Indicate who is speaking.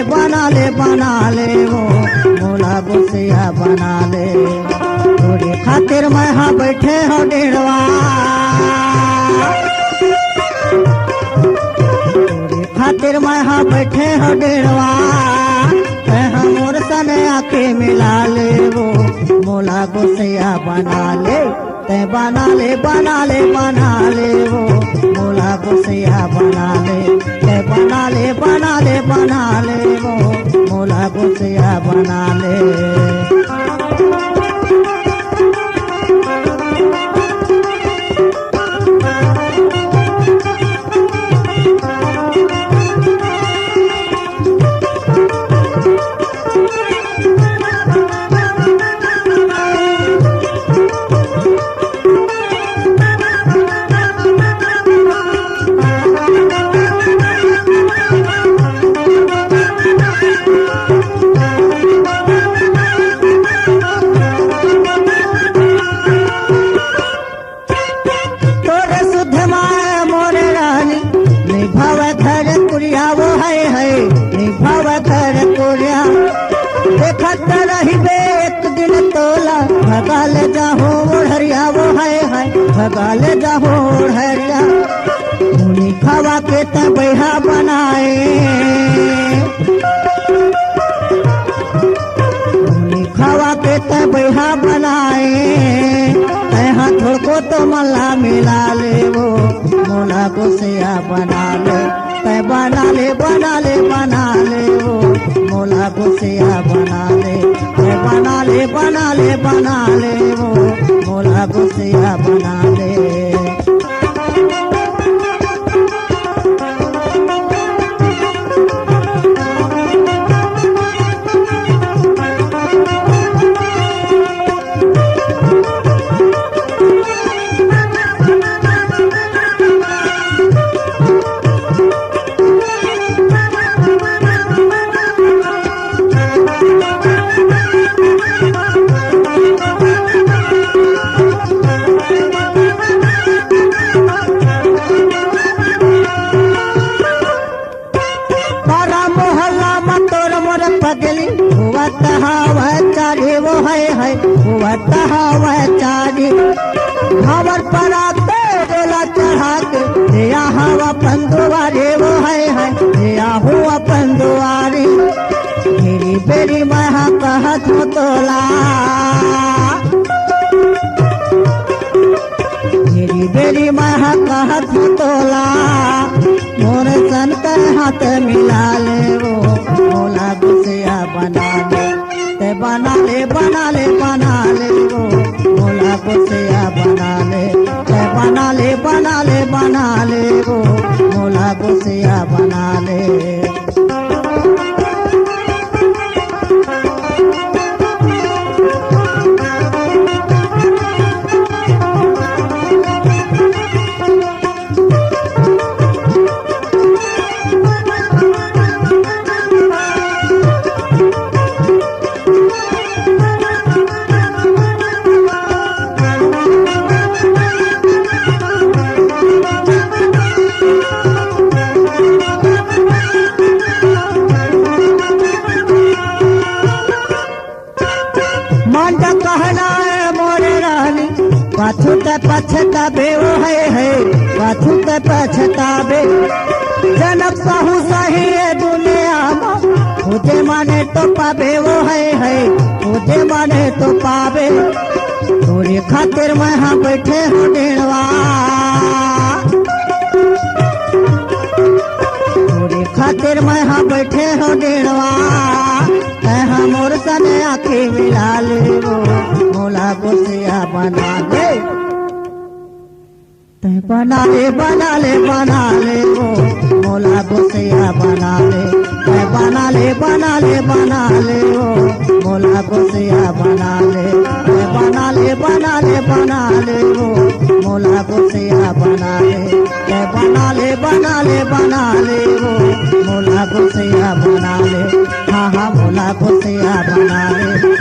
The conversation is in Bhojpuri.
Speaker 1: बना ले वो मोला गोसैया बना ले। तोरे खातिर मैं हाँ बैठे हो डेढ़वा, तोरे खातिर मैं हाँ बैठे हो डेढ़वा, मोर सने आके मिला ले वो मोला गोसैया बना ले। ते बना ले वो मोला गोसैया बना ले। ते बना ले वो मोला गोसैया बना ले। भगाल जाहो ओढ़रिया वो है भगाल जाहो ओढ़रिया। उन्हीं खावा के तबैहा बनाए, उन्हीं खावा के तबैहा बनाए। तैहा थोड़को तो मल्ला मिला ले वो मोला गोसैया बना ले। तै बना ले वो मोला गोसैया बना ले। तै बना ले वो मोला गोसैया बना ले। हमर परा तेला चढ़ा के यहाँ अपन दुआरे वो है यहाँ अपन दुआरे। मेरी बेरी मैं कहत हूँ तोला, मेरी बेरी मैं कहत हूँ तोला। मोर सन के हाथ मिला ले वो मोला गोसैया बना ले। ते बना ले वो मोला गोसैया बना ले। ते बना ले वो मोला गोसैया बना ले। पाछू ते पछताबे वो है पाछू ते पछताबे। जनक साहू सही है दुनिया में, मुझे माने तो पाबे वो है मुझे माने तो पाबे। तोरे खातिर मैं हाँ बैठे हूँ डेढ़वा, तोरे खातिर मैं हाँ बैठे हूँ डेढ़वा। हाँ मोर सने आके मिला ले वो मोला गोसैया बना ले। तै बना ले वो मोला गोसैया बना ले। तै बना ले वो मोला गोसैया बना ले। तै बना ले वो मोला गोसैया बना ले। तै बना ले वो मोला गोसैया बना ले। हाँ मोला गोसैया बना ले।